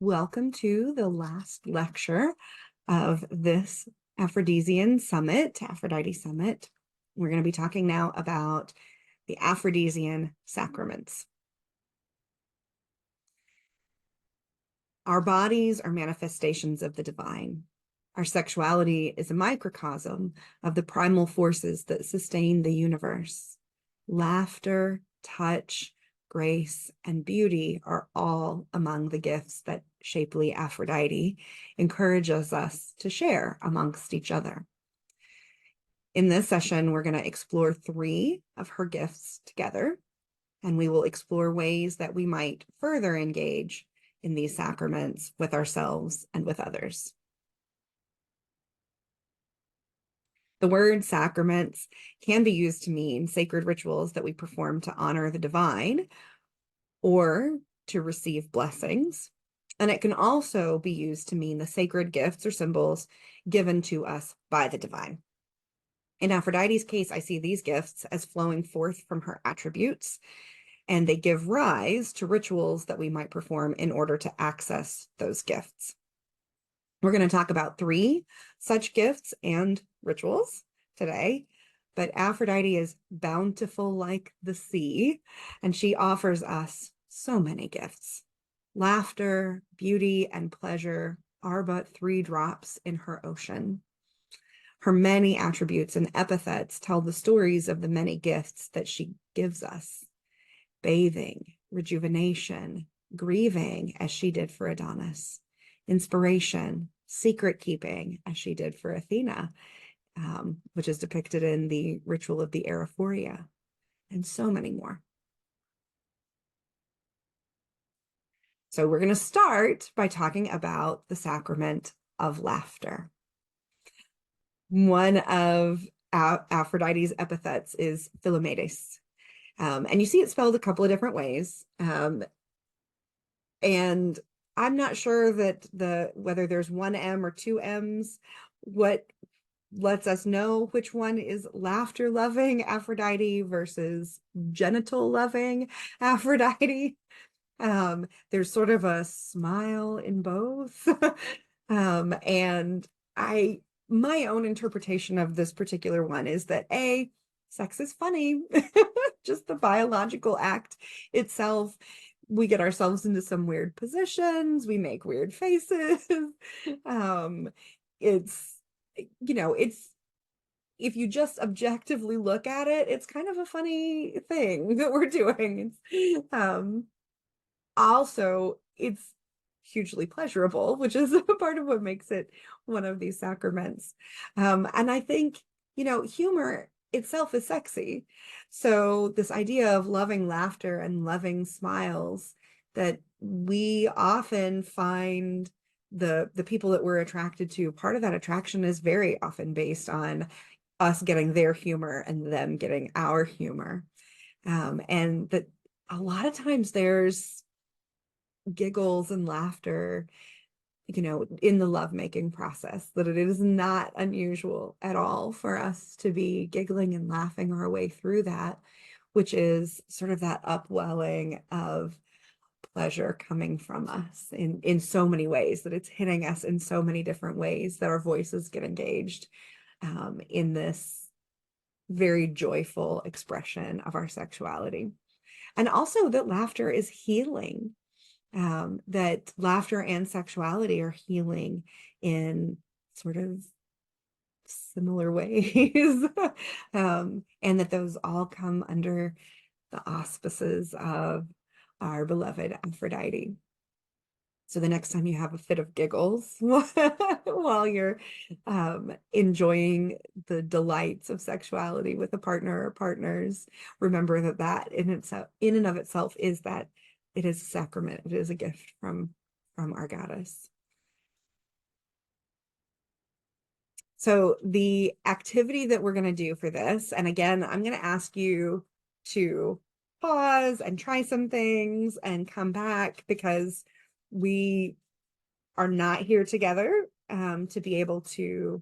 Welcome to the last lecture of this Aphrodisian Summit, Aphrodite Summit. We're going to be talking now about the Aphrodisian Sacraments. Our bodies are manifestations of the divine. Our sexuality is a microcosm of the primal forces that sustain the universe. Laughter, touch, grace, and beauty are all among the gifts that shapely Aphrodite encourages us to share amongst each other. In this session, we're going to explore 3 of her gifts together, and we will explore ways that we might further engage in these sacraments with ourselves and with others. The word sacraments can be used to mean sacred rituals that we perform to honor the divine or to receive blessings. And it can also be used to mean the sacred gifts or symbols given to us by the divine. In Aphrodite's case, I see these gifts as flowing forth from her attributes, and they give rise to rituals that we might perform in order to access those gifts. We're going to talk about 3 such gifts and rituals today, but Aphrodite is bountiful like the sea, and she offers us so many gifts. Laughter, beauty, and pleasure are but 3 drops in her ocean. Her many attributes and epithets tell the stories of the many gifts that she gives us. Bathing, rejuvenation, grieving, as she did for Adonis, inspiration, secret keeping, as she did for Athena, which is depicted in the ritual of the Euphoria, and so many more. So we're going to start by talking about the sacrament of laughter. One of Aphrodite's epithets is Philomedes. And you see it spelled a couple of different ways. And I'm not sure that whether there's 1 M or 2 M's, what lets us know which one is laughter loving Aphrodite versus genital loving Aphrodite. There's sort of a smile in both. And my own interpretation of this particular one is that sex is funny. Just the biological act itself. We get ourselves into some weird positions. We make weird faces. It's if you just objectively look at it, it's kind of a funny thing that we're doing. Also, it's hugely pleasurable, which is a part of what makes it one of these sacraments. And I think, humor itself is sexy. So this idea of loving laughter and loving smiles, that we often find the people that we're attracted to, part of that attraction is very often based on us getting their humor and them getting our humor. And that a lot of times there's giggles and laughter, in the lovemaking process, that it is not unusual at all for us to be giggling and laughing our way through that, which is sort of that upwelling of pleasure coming from us in so many ways, that it's hitting us in so many different ways, that our voices get engaged in this very joyful expression of our sexuality. And also that laughter is healing. That laughter and sexuality are healing in sort of similar ways, and that those all come under the auspices of our beloved Aphrodite. So the next time you have a fit of giggles while you're enjoying the delights of sexuality with a partner or partners, remember that in and of itself is that it is a sacrament. It is a gift from our goddess. So the activity that we're going to do for this, and again, I'm going to ask you to pause and try some things and come back, because we are not here together to be able to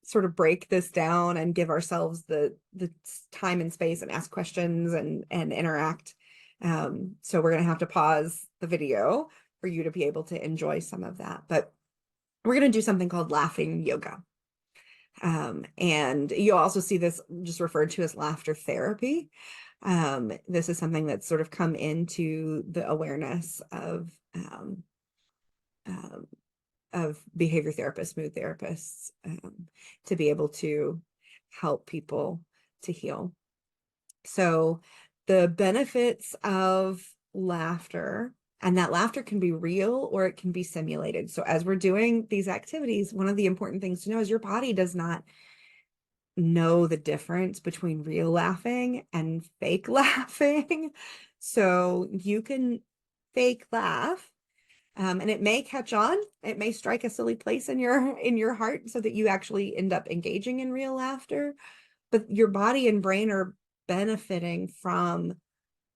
sort of break this down and give ourselves the time and space and ask questions and interact So we're going to have to pause the video for you to be able to enjoy some of that. But we're going to do something called laughing yoga. And you'll also see this just referred to as laughter therapy. This is something that's sort of come into the awareness of behavior therapists, mood therapists, to be able to help people to heal. So the benefits of laughter, and that laughter can be real or it can be simulated. So as we're doing these activities, one of the important things to know is your body does not know the difference between real laughing and fake laughing. So you can fake laugh, and it may catch on. It may strike a silly place in your heart so that you actually end up engaging in real laughter. But your body and brain are benefiting from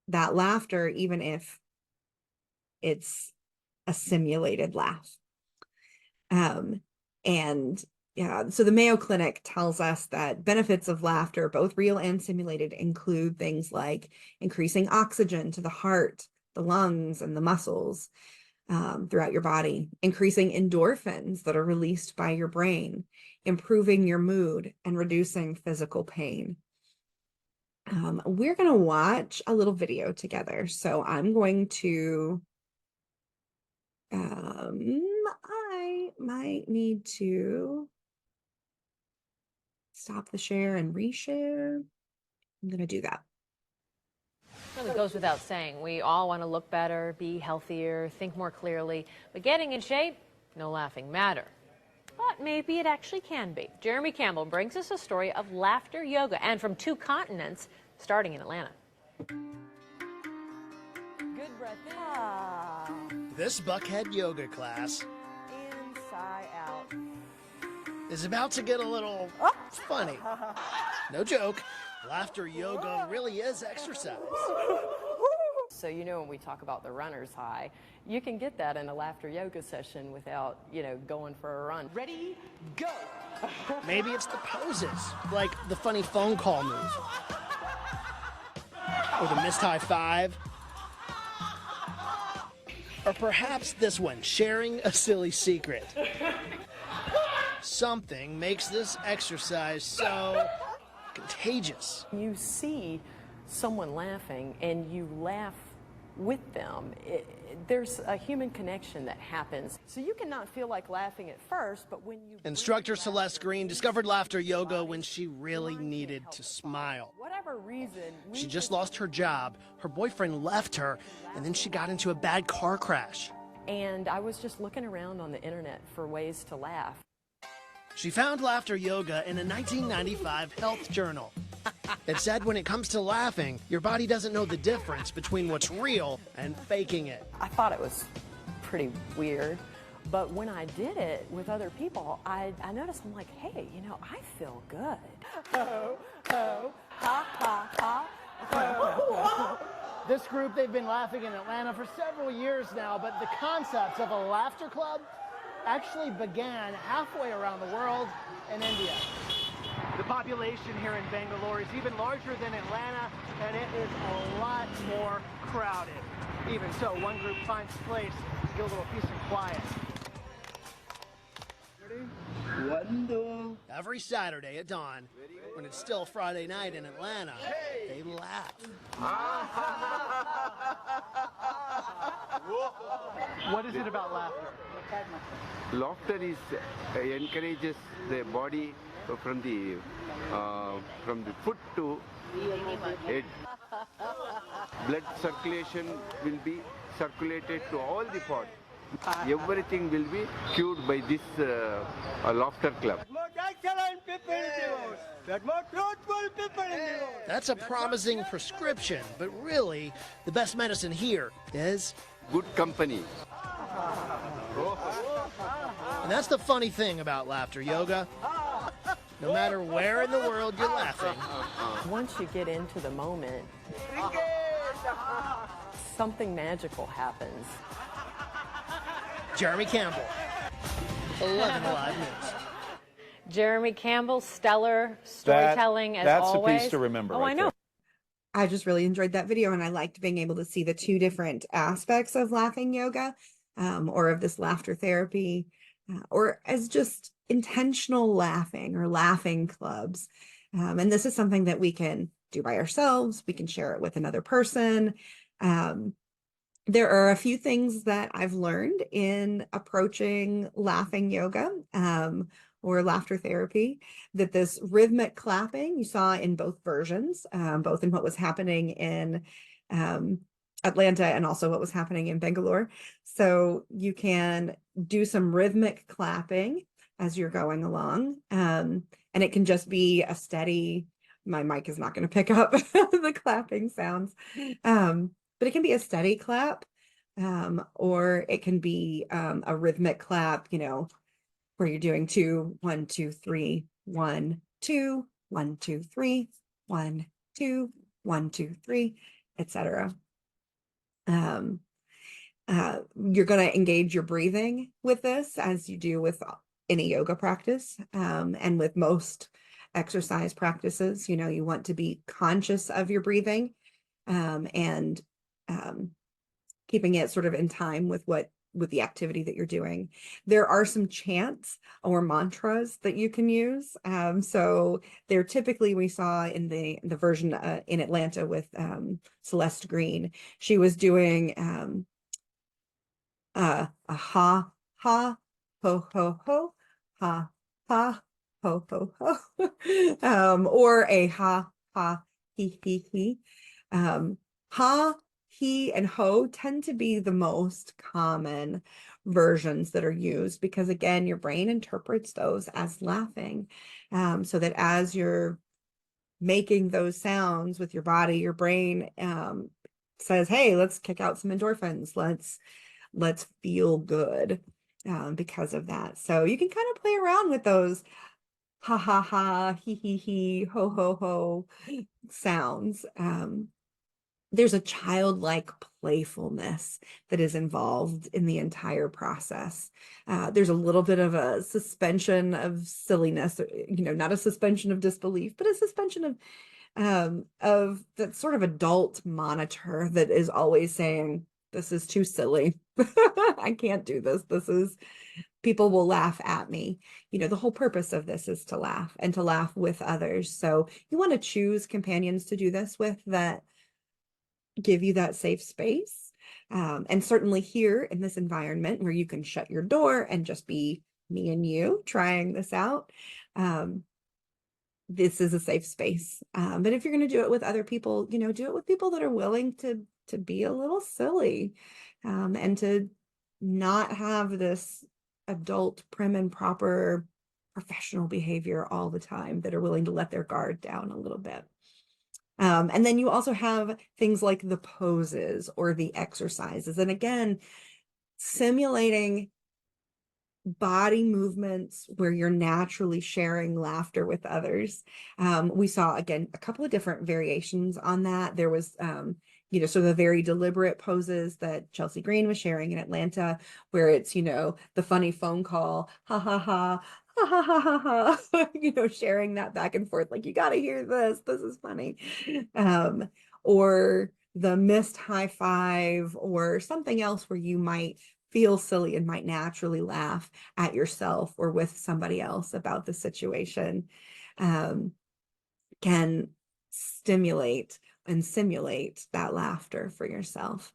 that laughter, even if it's a simulated laugh. And yeah, so the Mayo Clinic tells us that benefits of laughter, both real and simulated, include things like increasing oxygen to the heart, the lungs, and the muscles throughout your body, increasing endorphins that are released by your brain, improving your mood, and reducing physical pain. We're going to watch a little video together. So I'm going to, I might need to stop the share and reshare. I'm going to do that. Well, it goes without saying, we all want to look better, be healthier, think more clearly, but getting in shape, no laughing matter. But maybe it actually can be. Jeremy Campbell brings us a story of laughter yoga, and from 2 continents, starting in Atlanta. Good breath in. This Buckhead yoga class Inside out. is about to get a little funny. No joke, laughter yoga really is exercise. So, you know, when we talk about the runner's high, you can get that in a laughter yoga session without, you know, going for a run. Ready, go! Maybe it's the poses, like the funny phone call move, or the missed high five, or perhaps this one, sharing a silly secret. Something makes this exercise so contagious. You see someone laughing and you laugh with them. There's a human connection that happens. So you cannot feel like laughing at first, but when you... Instructor Celeste Green discovered laughter yoga when she really needed to smile. Whatever reason... She just lost her job, her boyfriend left her, and then she got into a bad car crash. And I was just looking around on the internet for ways to laugh. She found laughter yoga in a 1995 health journal. It said when it comes to laughing, your body doesn't know the difference between what's real and faking it. I thought it was pretty weird, but when I did it with other people, I noticed, I'm like, hey, you know, I feel good. Ho, ho, ha, ha, ha. This group, they've been laughing in Atlanta for several years now, but the concept of a laughter club actually began halfway around the world in India. The population here in Bangalore is even larger than Atlanta, and it is a lot more crowded. Even so, one group finds a place to get a little peace and quiet. Every Saturday at dawn, when it's still Friday night in Atlanta, they laugh. What is it about laughter? Laughter is encourages the body from the foot to head. Blood circulation will be circulated to all the parts. Everything will be cured by this laughter club. That's a promising prescription, but really, the best medicine here is Good company. And that's the funny thing about laughter yoga. No matter where in the world you're laughing, Once you get into the moment, something magical happens. Jeremy Campbell, 11 Live News. Jeremy Campbell, stellar storytelling as that's always. a piece to remember. Oh, right I know. there. I just really enjoyed that video, and I liked being able to see the two different aspects of laughing yoga, or of this laughter therapy, or as just intentional laughing or laughing clubs. And this is something that we can do by ourselves. We can share it with another person. There are a few things that I've learned in approaching laughing yoga, or laughter therapy, that this rhythmic clapping you saw in both versions, both in what was happening in Atlanta and also what was happening in Bangalore. So you can do some rhythmic clapping as you're going along, and it can just be a steady, my mic is not going to pick up the clapping sounds, but it can be a steady clap, or it can be a rhythmic clap, where you're doing 2, 1, 2, 3, 1, 2, 1, 2, 3, 1, 2, 1, 2, 3, etc. You're going to engage your breathing with this, as you do with any yoga practice, and with most exercise practices. You want to be conscious of your breathing, and keeping it sort of in time with the activity that you're doing. There are some chants or mantras that you can use. So they're typically, we saw in the version in Atlanta with Celeste Green, she was doing a ha ha ho ho ho, ha ha ho ho ho, or a ha ha he he. Ha, he, and ho tend to be the most common versions that are used, because again, your brain interprets those as laughing, so that as you're making those sounds with your body, your brain says, hey, let's kick out some endorphins, let's feel good, because of that. So you can kind of play around with those ha ha ha, he, ho ho ho sounds. There's a childlike playfulness that is involved in the entire process. There's a little bit of a suspension of silliness, not a suspension of disbelief, but a suspension of that sort of adult monitor that is always saying, this is too silly. I can't do this. People will laugh at me. The whole purpose of this is to laugh, and to laugh with others. So you want to choose companions to do this with that give you that safe space. And certainly here in this environment where you can shut your door and just be me and you trying this out, this is a safe space. But if you're going to do it with other people, do it with people that are willing to be a little silly, and to not have this adult prim and proper professional behavior all the time, that are willing to let their guard down a little bit. And then you also have things like the poses or the exercises. And again, simulating body movements where you're naturally sharing laughter with others. We saw, again, a couple of different variations on that. There was, sort of the very deliberate poses that Chelsea Green was sharing in Atlanta, where it's, the funny phone call, ha ha ha, ha ha ha ha ha, sharing that back and forth, like, you got to hear this is funny. Or the missed high five, or something else where you might feel silly and might naturally laugh at yourself or with somebody else about the situation, can stimulate and simulate that laughter for yourself.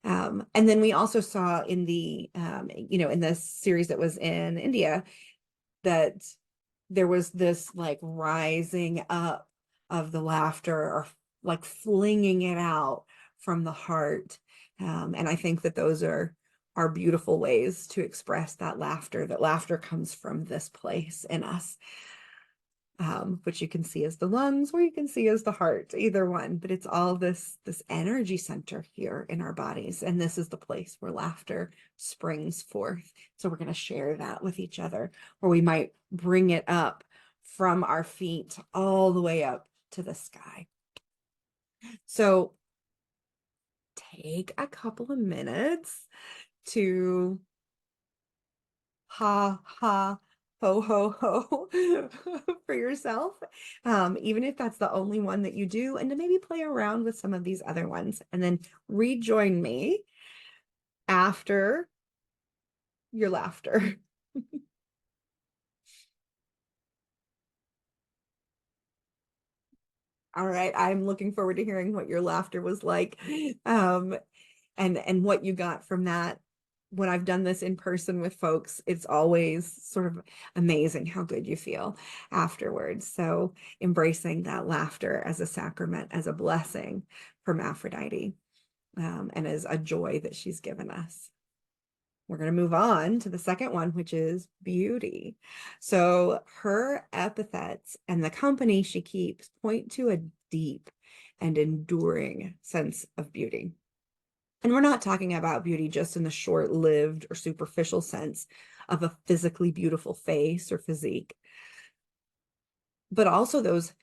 And then we also saw in the, in this series that was in India, that there was this like rising up of the laughter, or like flinging it out from the heart. And I think that those are beautiful ways to express that laughter comes from this place in us, which you can see as the lungs, or you can see as the heart, either one, but it's all this energy center here in our bodies. And this is the place where laughter springs forth. So we're going to share that with each other, or we might bring it up from our feet all the way up to the sky. So take a couple of minutes to ha ha ho, ho, ho for yourself, even if that's the only one that you do, and to maybe play around with some of these other ones, and then rejoin me after your laughter. All right, I'm looking forward to hearing what your laughter was like, and what you got from that. When I've done this in person with folks, it's always sort of amazing how good you feel afterwards. So embracing that laughter as a sacrament, as a blessing from Aphrodite, and as a joy that she's given us. We're going to move on to the second one, which is beauty. So her epithets and the company she keeps point to a deep and enduring sense of beauty. And we're not talking about beauty just in the short-lived or superficial sense of a physically beautiful face or physique, but also those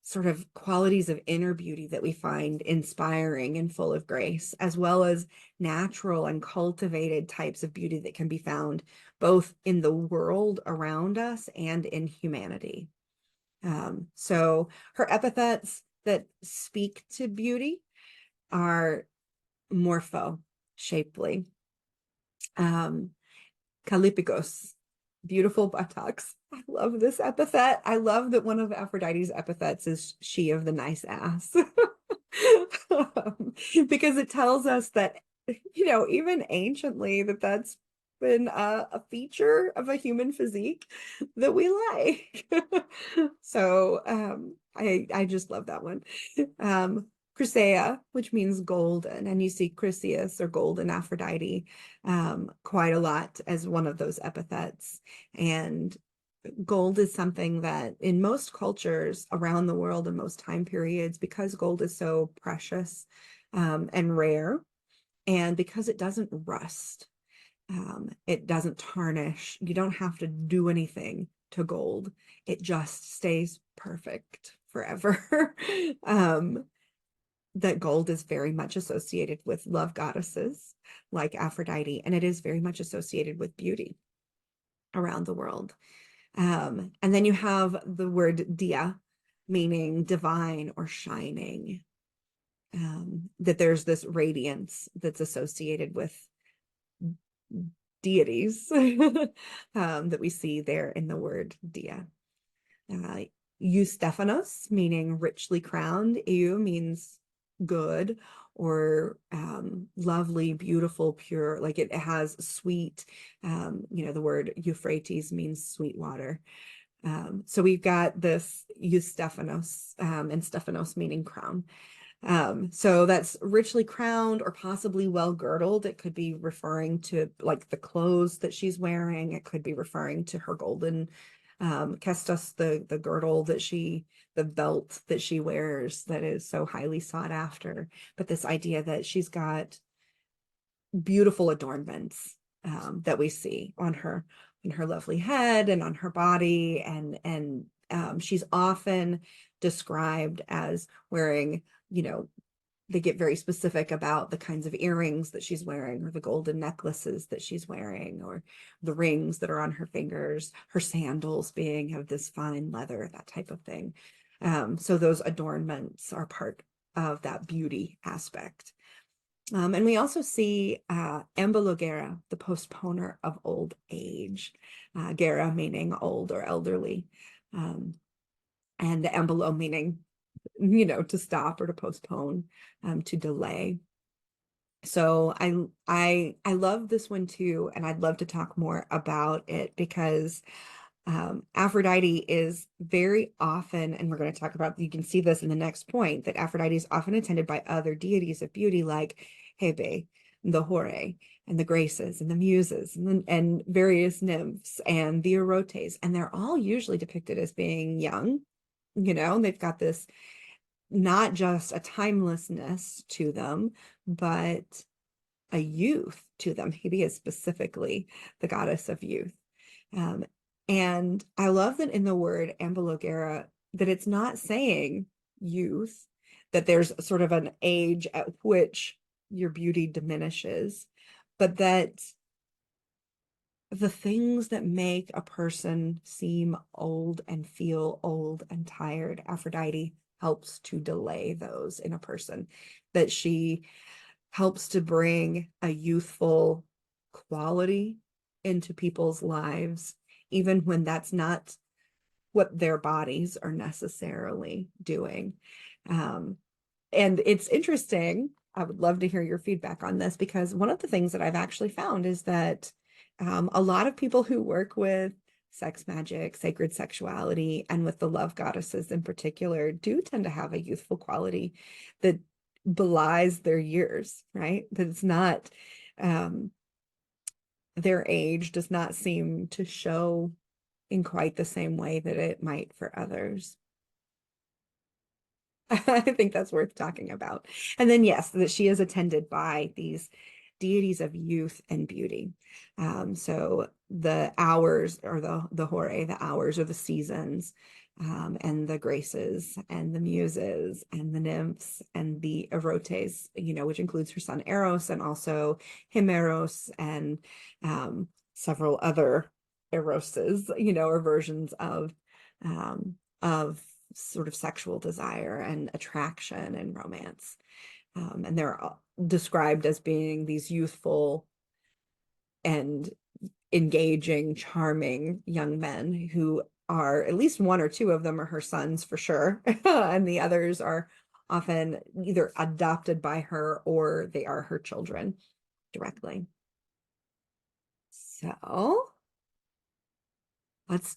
sort of qualities of inner beauty that we find inspiring and full of grace, as well as natural and cultivated types of beauty that can be found both in the world around us and in humanity. So her epithets that speak to beauty are morpho, shapely, kalipikos, beautiful buttocks. I love this epithet. I love that one of Aphrodite's epithets is she of the nice ass. Because it tells us that, even anciently, that's been a feature of a human physique that we like. So I just love that one. Chrysaea, which means golden, and you see Chryseis or golden Aphrodite quite a lot as one of those epithets. And gold is something that in most cultures around the world in most time periods, because gold is so precious and rare, and because it doesn't rust, it doesn't tarnish, you don't have to do anything to gold, it just stays perfect forever. That gold is very much associated with love goddesses like Aphrodite, and it is very much associated with beauty around the world. And then you have the word dia, meaning divine or shining, that there's this radiance that's associated with deities that we see there in the word dia. Eustephanos, meaning richly crowned. Eu means good or lovely, beautiful, pure, like it has sweet, the word Euphrates means sweet water. So we've got this Eustephanos, and Stephanos meaning crown. So that's richly crowned or possibly well girdled. It could be referring to like the clothes that she's wearing. It could be referring to her golden kestos, the girdle the belt that she wears that is so highly sought after. But this idea that she's got beautiful adornments that we see on her lovely head and on her body, and she's often described as wearing, they get very specific about the kinds of earrings that she's wearing, or the golden necklaces that she's wearing, or the rings that are on her fingers, her sandals being of this fine leather, that type of thing. So those adornments are part of that beauty aspect. And we also see Ambologera, the postponer of old age. Gera meaning old or elderly. And Ambolo meaning, to stop or to postpone, to delay. So I love this one too, and I'd love to talk more about it because Aphrodite is very often, and we're going to talk about, you can see this in the next point, that Aphrodite is often attended by other deities of beauty like Hebe, the Hore, and the Graces, and the Muses, and various nymphs, and the Erotes, and they're all usually depicted as being young. They've got this not just a timelessness to them, but a youth to them. Hebe is specifically the goddess of youth. And I love that in the word Ambologera, that it's not saying youth, that there's sort of an age at which your beauty diminishes, but that the things that make a person seem old and feel old and tired, Aphrodite helps to delay those in a person, that she helps to bring a youthful quality into people's lives, even when that's not what their bodies are necessarily doing. And it's interesting. I would love to hear your feedback on this, because one of the things that I've actually found is that a lot of people who work with sex magic, sacred sexuality, and with the love goddesses in particular do tend to have a youthful quality that belies their years, right? That it's not, their age does not seem to show in quite the same way that it might for others. I think that's worth talking about. And then, yes, that she is attended by these deities of youth and beauty. So the hours, or the hore, the hours, or the seasons, and the graces and the muses and the nymphs and the erotes, which includes her son Eros, and also Himeros, and several other eroses, or versions of sort of sexual desire and attraction and romance. And they're described as being these youthful and engaging, charming young men who are, at least one or two of them are her sons for sure. And the others are often either adopted by her or they are her children directly. So let's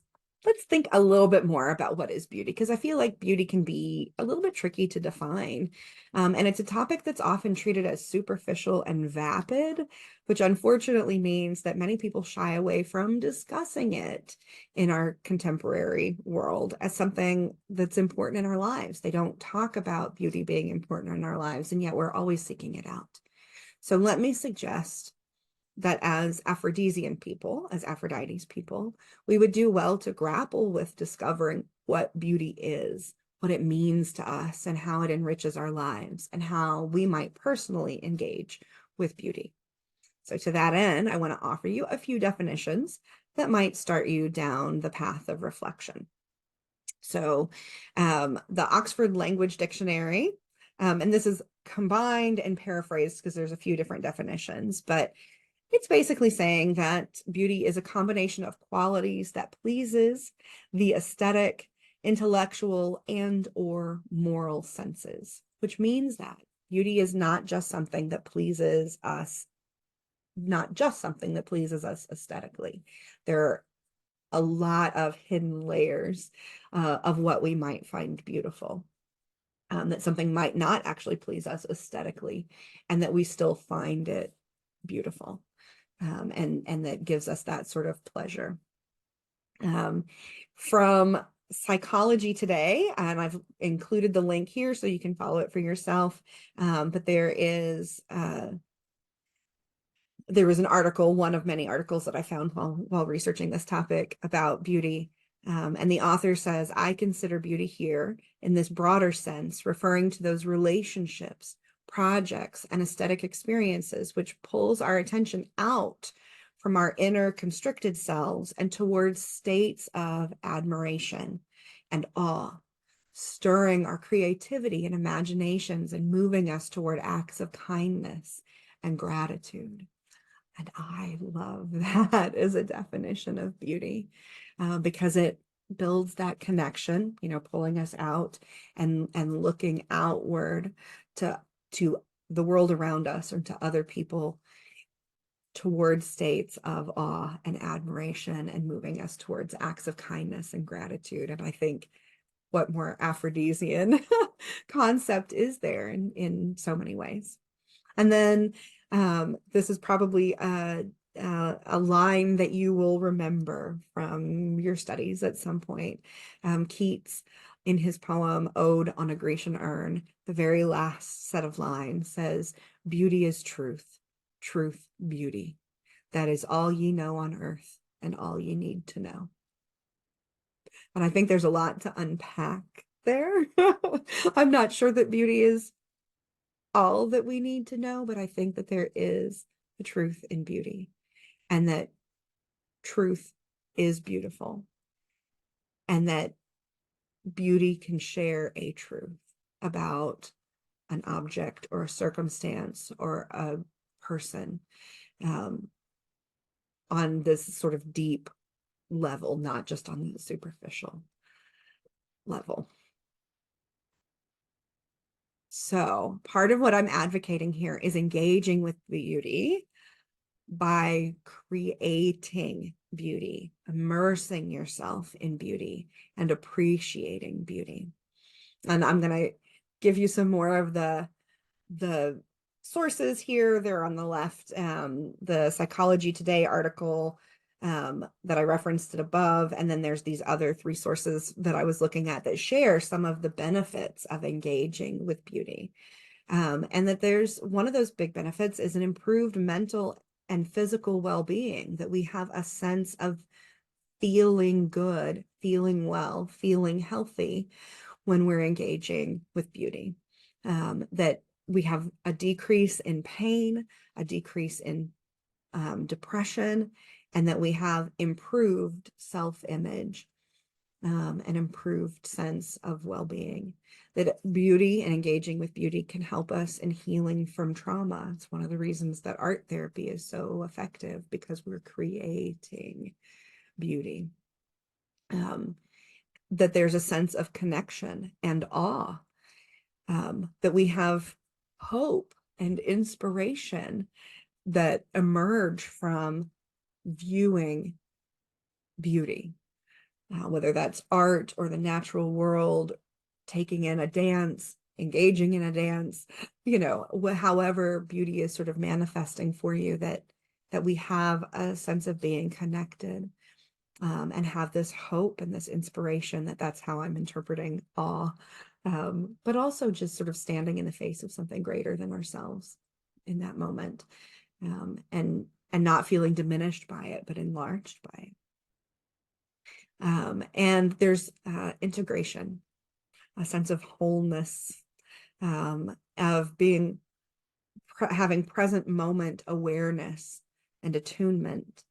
think a little bit more about what is beauty, because I feel like beauty can be a little bit tricky to define. And it's a topic that's often treated as superficial and vapid, which unfortunately means that many people shy away from discussing it in our contemporary world as something that's important in our lives. They don't talk about beauty being important in our lives, and yet we're always seeking it out. So let me suggest that as Aphrodisian people, as Aphrodite's people, we would do well to grapple with discovering what beauty is, what it means to us, and how it enriches our lives, and how we might personally engage with beauty. So to that end, I want to offer you a few definitions that might start you down the path of reflection. So the Oxford Language Dictionary, and this is combined and paraphrased because there's a few different definitions, but it's basically saying that beauty is a combination of qualities that pleases the aesthetic, intellectual, and or moral senses, which means that beauty is not just something that pleases us, aesthetically. There are a lot of hidden layers of what we might find beautiful. That something might not actually please us aesthetically, and that we still find it beautiful. And that gives us that sort of pleasure. From Psychology Today, and I've included the link here so you can follow it for yourself, but there was an article, one of many articles that I found while researching this topic about beauty. And the author says, I consider beauty here in this broader sense, referring to those relationships, projects, and aesthetic experiences which pulls our attention out from our inner constricted selves and towards states of admiration and awe, stirring our creativity and imaginations and moving us toward acts of kindness and gratitude. And I love that as a definition of beauty, because it builds that connection, pulling us out and looking outward to the world around us, or to other people, towards states of awe and admiration, and moving us towards acts of kindness and gratitude. And I think what more Aphrodisian concept is there in so many ways. And then this is probably a line that you will remember from your studies at some point. Keats, in his poem Ode on a Grecian Urn, the very last set of lines says, "Beauty is truth, truth beauty. That is all ye know on earth and all ye need to know." And I think there's a lot to unpack there. I'm not sure that beauty is all that we need to know, but I think that there is a truth in beauty, and that truth is beautiful, and that beauty can share a truth about an object or a circumstance or a person, on this sort of deep level, not just on the superficial level. So part of what I'm advocating here is engaging with beauty by creating beauty, immersing yourself in beauty, and appreciating beauty. And I'm going to give you some more of the sources here. They're on the left. The Psychology Today article that I referenced it above, and then there's these other 3 sources that I was looking at that share some of the benefits of engaging with beauty. And that there's one of those big benefits is an improved mental and physical well-being, that we have a sense of feeling good, feeling well, feeling healthy when we're engaging with beauty. That we have a decrease in pain, a decrease in depression, and that we have improved self-image, an improved sense of well-being. That beauty and engaging with beauty can help us in healing from trauma. It's one of the reasons that art therapy is so effective, because we're creating beauty. That there's a sense of connection and awe, that we have hope and inspiration that emerge from viewing beauty, whether that's art or the natural world, taking in a dance, engaging in a dance, however beauty is sort of manifesting for you, that we have a sense of being connected, and have this hope and this inspiration, that's how I'm interpreting awe, but also just sort of standing in the face of something greater than ourselves in that moment, and not feeling diminished by it, but enlarged by it. And there's integration, a sense of wholeness, of being having present moment awareness and attunement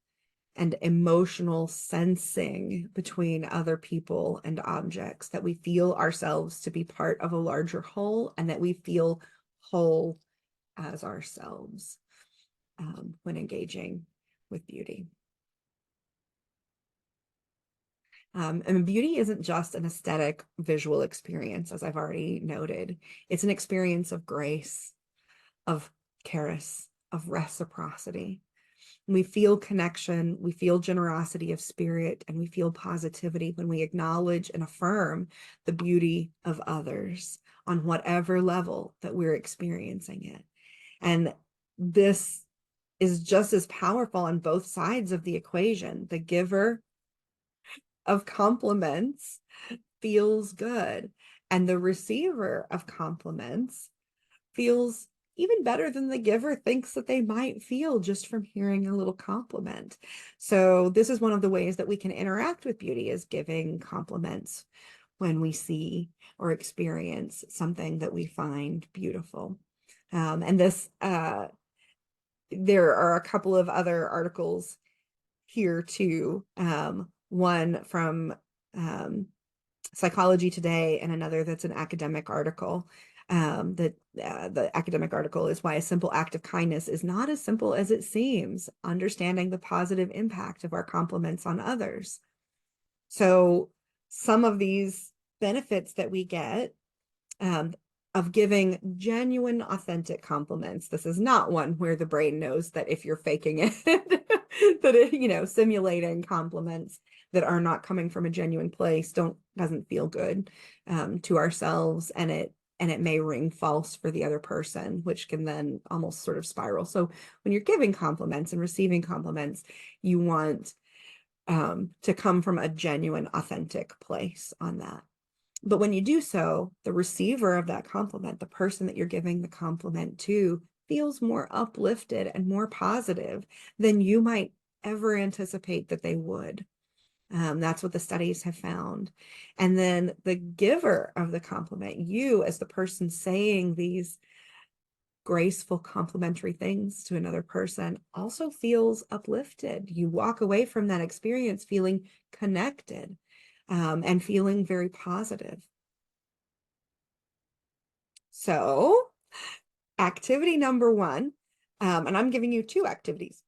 and emotional sensing between other people and objects, that we feel ourselves to be part of a larger whole, and that we feel whole as ourselves when engaging with beauty. And beauty isn't just an aesthetic visual experience, as I've already noted. It's an experience of grace, of charis, of reciprocity. We feel connection, we feel generosity of spirit, and we feel positivity when we acknowledge and affirm the beauty of others on whatever level that we're experiencing it. And this is just as powerful on both sides of the equation. The giver of compliments feels good, and the receiver of compliments feels even better than the giver thinks that they might feel just from hearing a little compliment. So this is one of the ways that we can interact with beauty, is giving compliments when we see or experience something that we find beautiful. And this, there are a couple of other articles here too. One from Psychology Today, and another that's an academic article. The academic article is Why a Simple Act of Kindness is Not as Simple as It Seems, Understanding the Positive Impact of Our Compliments on Others. So some of these benefits that we get of giving genuine, authentic compliments. This is not one where the brain knows that if you're faking it, that it, simulating compliments that are not coming from a genuine place doesn't feel good to ourselves, and it may ring false for the other person, which can then almost sort of spiral. So when you're giving compliments and receiving compliments, you want to come from a genuine, authentic place on that. But when you do so, the receiver of that compliment, the person that you're giving the compliment to, feels more uplifted and more positive than you might ever anticipate that they would. That's what the studies have found. And then the giver of the compliment, you as the person saying these graceful, complimentary things to another person also feels uplifted. You walk away from that experience feeling connected, and feeling very positive. So, activity number one, and I'm giving you two activities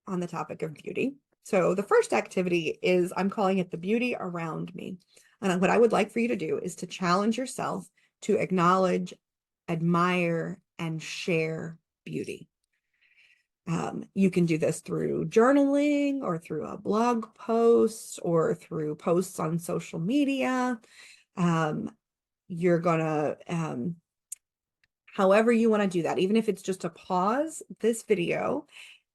on the topic of beauty. So the first activity is, I'm calling it the beauty around me. And what I would like for you to do is to challenge yourself to acknowledge, admire, and share beauty. You can do this through journaling or through a blog post or through posts on social media. You're gonna, however you want to do that, even if it's just to pause this video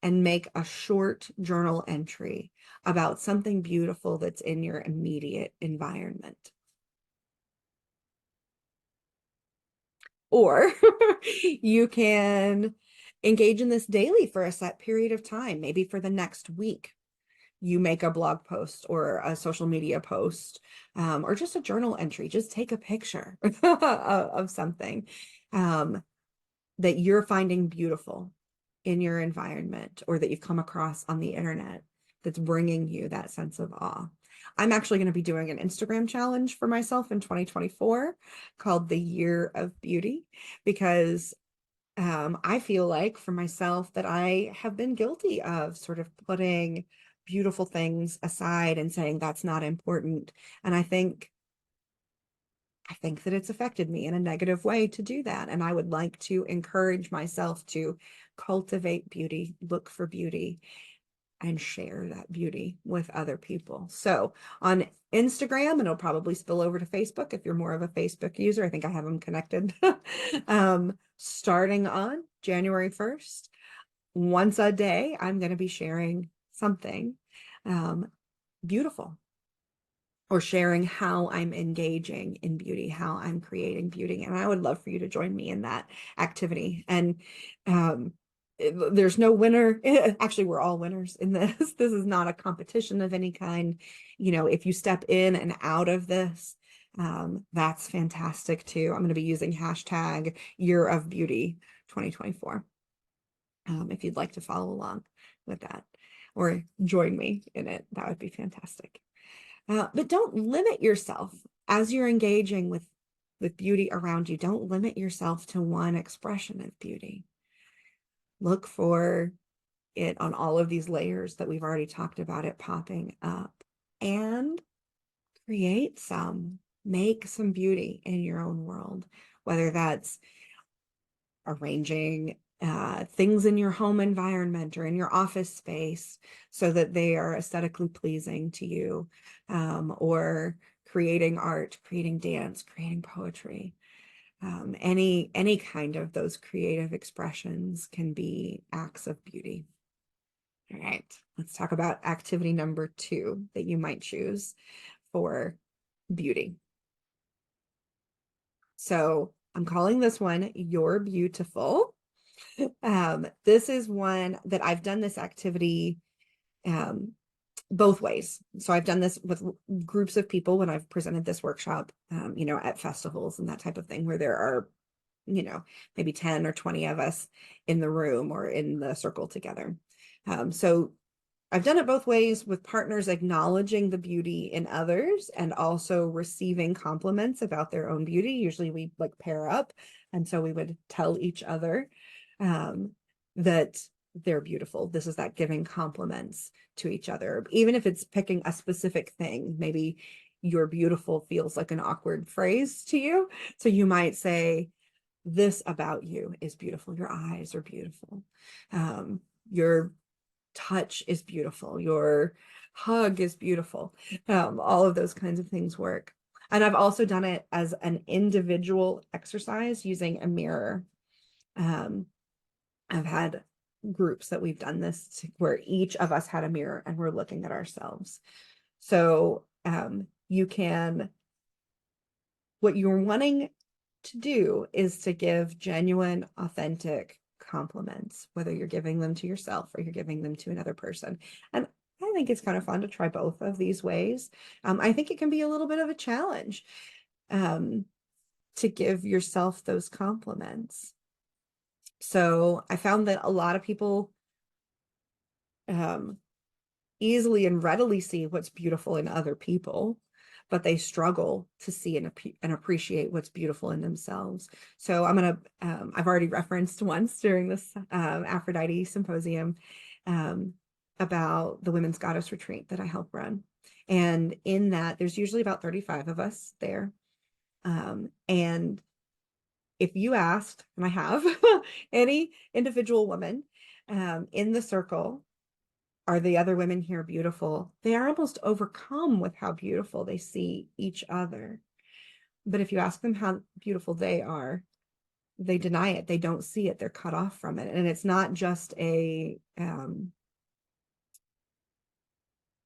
and make a short journal entry about something beautiful that's in your immediate environment. Or you can engage in this daily for a set period of time, maybe for the next week. You make a blog post or a social media post, or just a journal entry. Just take a picture of something that you're finding beautiful in your environment or that you've come across on the internet that's bringing you that sense of awe. I'm actually going to be doing an Instagram challenge for myself in 2024 called the Year of Beauty, because I feel like for myself that I have been guilty of sort of putting beautiful things aside and saying that's not important. And I think that it's affected me in a negative way to do that. And I would like to encourage myself to cultivate beauty, look for beauty, and share that beauty with other people. So on Instagram, and it'll probably spill over to Facebook if you're more of a Facebook user. I think I have them connected. Starting on January 1st, once a day, I'm going to be sharing something beautiful, or sharing how I'm engaging in beauty, how I'm creating beauty. And I would love for you to join me in that activity. And there's no winner. Actually, we're all winners in this. This is not a competition of any kind. You know, if you step in and out of this, that's fantastic too. I'm going to be using hashtag Year of Beauty 2024. If you'd like to follow along with that or join me in it, that would be fantastic. But don't limit yourself as you're engaging with beauty around you. Don't limit yourself to one expression of beauty. Look for it on all of these layers that we've already talked about it popping up, and create some, make some beauty in your own world, whether that's arranging things in your home environment or in your office space so that they are aesthetically pleasing to you, or creating art, creating dance, creating poetry. Any kind of those creative expressions can be acts of beauty. All right, let's talk about activity number 2 that you might choose for beauty. So I'm calling this one You're Beautiful. This is one that I've done this activity both ways. So I've done this with groups of people when I've presented this workshop, you know, at festivals and that type of thing, where there are, you know, maybe 10 or 20 of us in the room or in the circle together. So I've done it both ways, with partners acknowledging the beauty in others and also receiving compliments about their own beauty. Usually we like pair up, and so we would tell each other that they're beautiful. This is that giving compliments to each other, even if it's picking a specific thing. Maybe you're beautiful feels like an awkward phrase to you, so you might say, this about you is beautiful. Your eyes are beautiful. Your touch is beautiful. Your hug is beautiful. All of those kinds of things work. And I've also done it as an individual exercise using a mirror. I've had groups that we've done this where each of us had a mirror and we're looking at ourselves. So you can, what you're wanting to do is to give genuine, authentic compliments, whether you're giving them to yourself or you're giving them to another person. And I think it's kind of fun to try both of these ways. I think it can be a little bit of a challenge to give yourself those compliments. So I found that a lot of people easily and readily see what's beautiful in other people, but they struggle to see and appreciate what's beautiful in themselves. So I've already referenced once during this Aphrodite Symposium about the Women's Goddess Retreat that I help run. And in that, there's usually about 35 of us there. And if you asked, and I have, any individual woman in the circle, are the other women here beautiful? They are almost overcome with how beautiful they see each other. But if you ask them how beautiful they are, they deny it. They don't see it. They're cut off from it. And it's not just a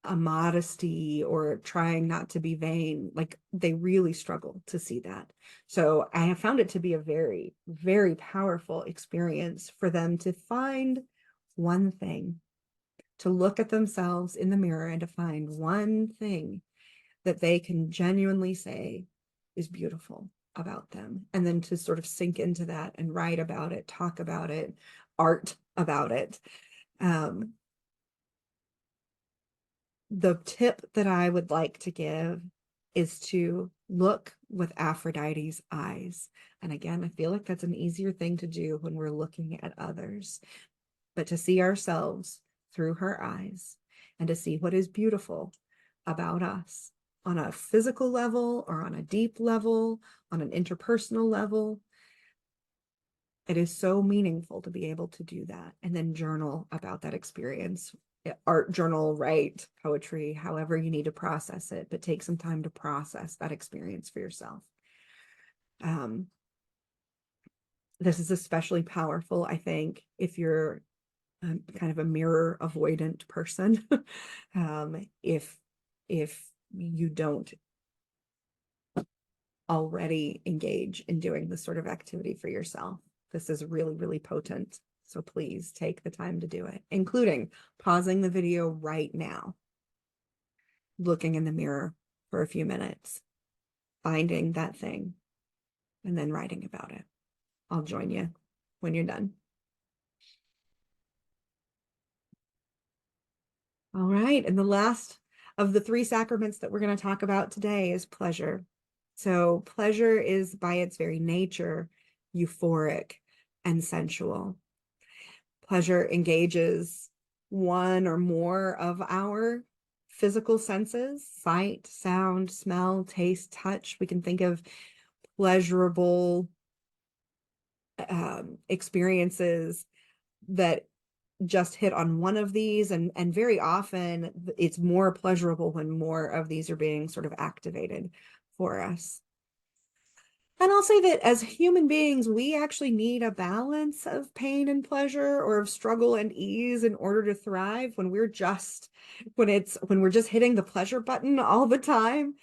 modesty or trying not to be vain. Like, they really struggle to see that. So I have found it to be a very, very powerful experience for them to find one thing, to look at themselves in the mirror and to find one thing that they can genuinely say is beautiful about them, and then to sort of sink into that and write about it, talk about it, art about it. The tip that I would like to give is to look with Aphrodite's eyes. And again, I feel like that's an easier thing to do when we're looking at others, but to see ourselves through her eyes and to see what is beautiful about us on a physical level or on a deep level, on an interpersonal level. It is so meaningful to be able to do that and then journal about that experience. Art journal, write poetry, however you need to process it, but take some time to process that experience for yourself. This is especially powerful, I think, if you're kind of a mirror avoidant person. If you don't already engage in doing this sort of activity for yourself, this is really, really potent. So please take the time to do it, including pausing the video right now, looking in the mirror for a few minutes, finding that thing, and then writing about it. I'll join you when you're done. All right, and the last of the 3 sacraments that we're going to talk about today is pleasure. So pleasure is by its very nature euphoric and sensual. Pleasure engages one or more of our physical senses: sight, sound, smell, taste, touch. We can think of pleasurable experiences that just hit on one of these, and very often it's more pleasurable when more of these are being sort of activated for us. And I'll say that as human beings, we actually need a balance of pain and pleasure, or of struggle and ease, in order to thrive. When we're just hitting the pleasure button all the time,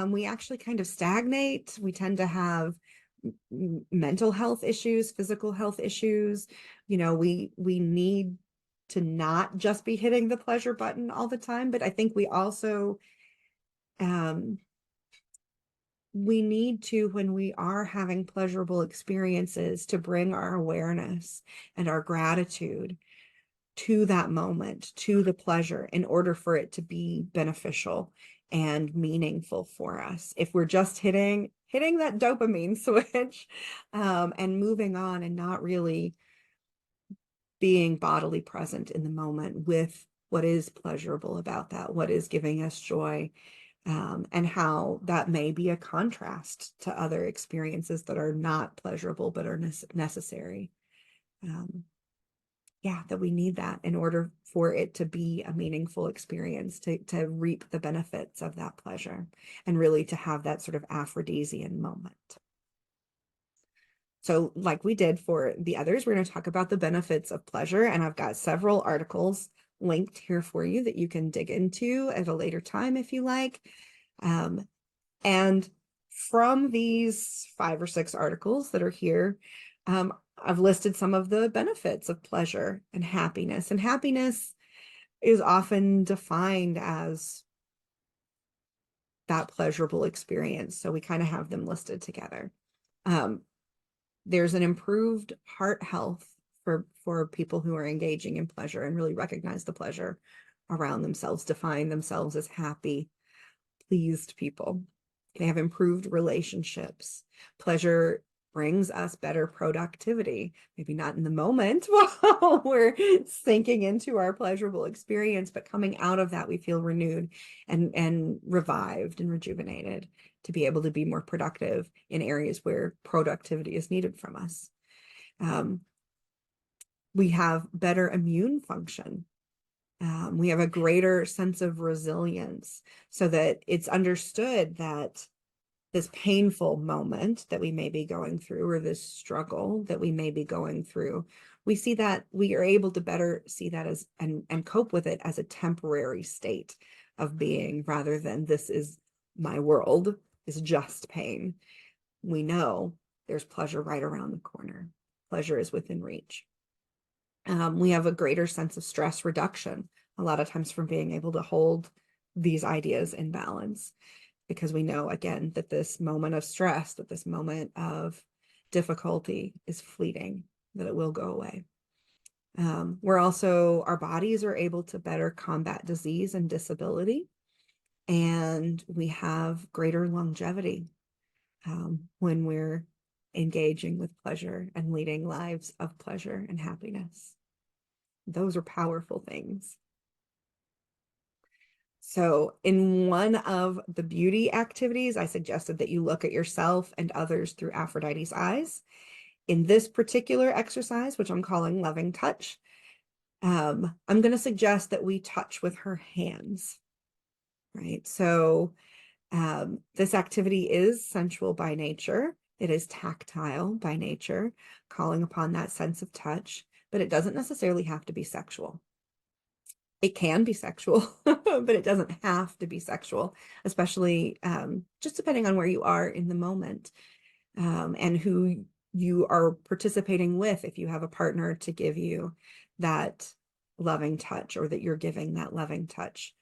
we actually kind of stagnate. We tend to have mental health issues, physical health issues. We need to not just be hitting the pleasure button all the time, but I think we also we need to, when we are having pleasurable experiences, to bring our awareness and our gratitude to that moment, to the pleasure, in order for it to be beneficial and meaningful for us. If we're just hitting that dopamine switch and moving on, and not really being bodily present in the moment with what is pleasurable about that, what is giving us joy, and how that may be a contrast to other experiences that are not pleasurable but are necessary. That we need that in order for it to be a meaningful experience, to reap the benefits of that pleasure, and really to have that sort of Aphrodisian moment. So like we did for the others, we're going to talk about the benefits of pleasure, and I've got several articles linked here for you that you can dig into at a later time if you like. And from these 5 or 6 articles that are here, I've listed some of the benefits of pleasure and happiness. And happiness is often defined as that pleasurable experience. So we kind of have them listed together. There's an improved heart health for people who are engaging in pleasure and really recognize the pleasure around themselves, define themselves as happy, pleased people. They have improved relationships. Pleasure brings us better productivity, maybe not in the moment while we're sinking into our pleasurable experience, but coming out of that, we feel renewed and revived and rejuvenated to be able to be more productive in areas where productivity is needed from us. We have better immune function. We have a greater sense of resilience, so that it's understood that this painful moment that we may be going through, or this struggle that we may be going through, we see that we are able to better see that as and cope with it as a temporary state of being, rather than this is my world, is just pain. We know there's pleasure right around the corner. Pleasure is within reach. We have a greater sense of stress reduction, a lot of times from being able to hold these ideas in balance, because we know, again, that this moment of stress, that this moment of difficulty is fleeting, that it will go away. We're also, our bodies are able to better combat disease and disability, and we have greater longevity when we're engaging with pleasure and leading lives of pleasure and happiness. Those are powerful things. So in one of the beauty activities, I suggested that you look at yourself and others through Aphrodite's eyes. In this particular exercise, which I'm calling Loving Touch, I'm going to suggest that we touch with her hands, right? So this activity is sensual by nature. It is tactile by nature, calling upon that sense of touch, but it doesn't necessarily have to be sexual. It can be sexual, but it doesn't have to be sexual, especially just depending on where you are in the moment and who you are participating with. If you have a partner to give you that loving touch, or that you're giving that loving touch.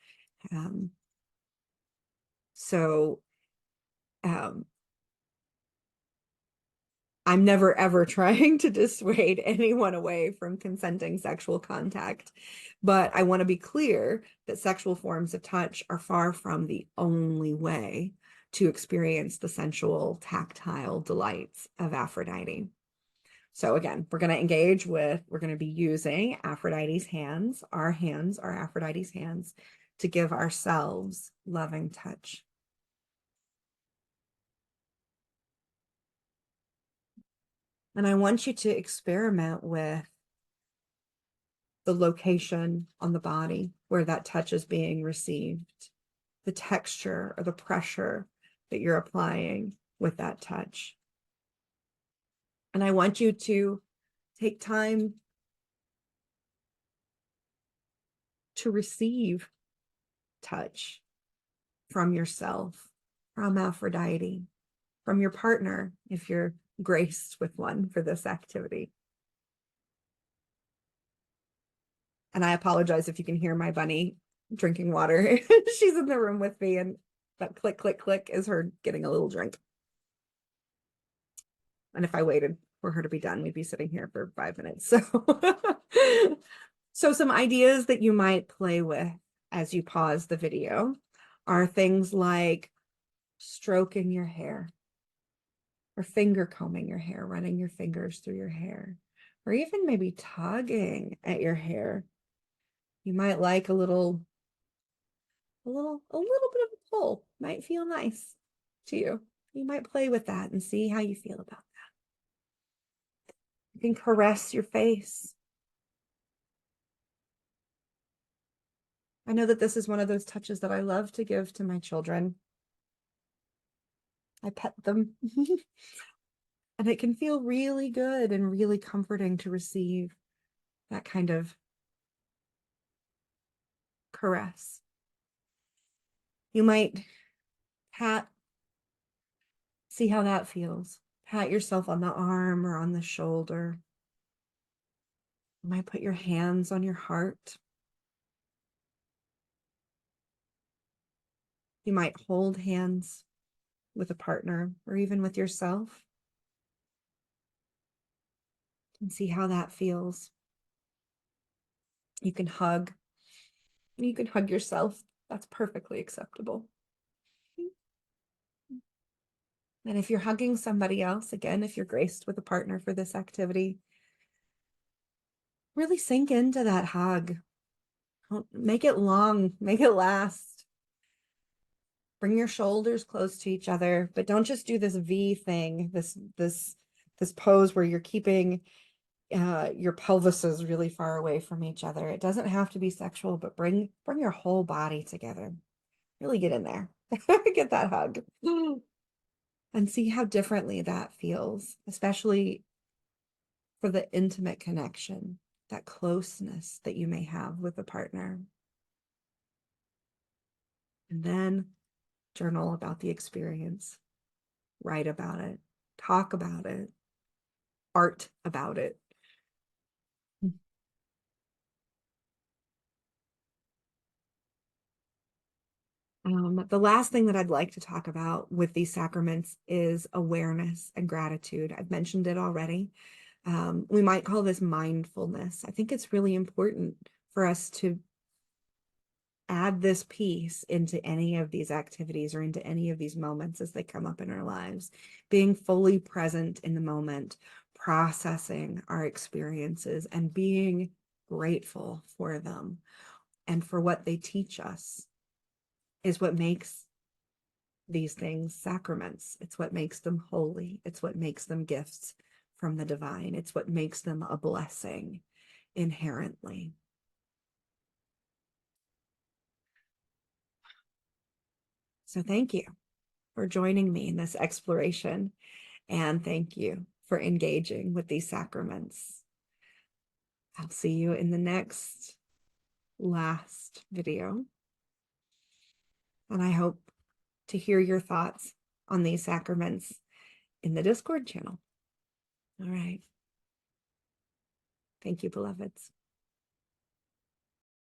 I'm never ever trying to dissuade anyone away from consenting sexual contact, but I want to be clear that sexual forms of touch are far from the only way to experience the sensual, tactile delights of Aphrodite. So again, we're going to be using Aphrodite's hands. Our hands are Aphrodite's hands to give ourselves loving touch. And I want you to experiment with the location on the body where that touch is being received, the texture or the pressure that you're applying with that touch. And I want you to take time to receive touch from yourself, from Aphrodite, from your partner, if you're graced with one for this activity. And I apologize if you can hear my bunny drinking water. She's in the room with me, and that click, click, click is her getting a little drink. And if I waited for her to be done, we'd be sitting here for 5 minutes. So some ideas that you might play with as you pause the video are things like stroking your hair, or finger combing your hair, running your fingers through your hair, or even maybe tugging at your hair. You might like a little bit of a pull. Might feel nice to you. You might play with that and see how you feel about that. You can caress your face. I know that this is one of those touches that I love to give to my children. I pet them. And it can feel really good and really comforting to receive that kind of caress. You might see how that feels. Pat yourself on the arm or on the shoulder. You might put your hands on your heart. You might hold hands with a partner or even with yourself. and see how that feels. You can hug. You can hug yourself. That's perfectly acceptable. And if you're hugging somebody else, again, if you're graced with a partner for this activity, really sink into that hug. Make it long, make it last. Bring your shoulders close to each other, but don't just do this V thing, this pose where you're keeping your pelvises really far away from each other. It doesn't have to be sexual, but bring your whole body together. Really get in there. Get that hug. And see how differently that feels, especially for the intimate connection, that closeness that you may have with a partner. And then journal about the experience, write about it, talk about it, art about it. The last thing that I'd like to talk about with these sacraments is awareness and gratitude. I've mentioned it already. We might call this mindfulness. I think it's really important for us to add this piece into any of these activities or into any of these moments as they come up in our lives. Being fully present in the moment, processing our experiences, and being grateful for them and for what they teach us is what makes these things sacraments. It's what makes them holy. It's what makes them gifts from the divine. It's what makes them a blessing inherently. So thank you for joining me in this exploration, and thank you for engaging with these sacraments. I'll see you in the last video. And I hope to hear your thoughts on these sacraments in the Discord channel. All right. Thank you, beloveds.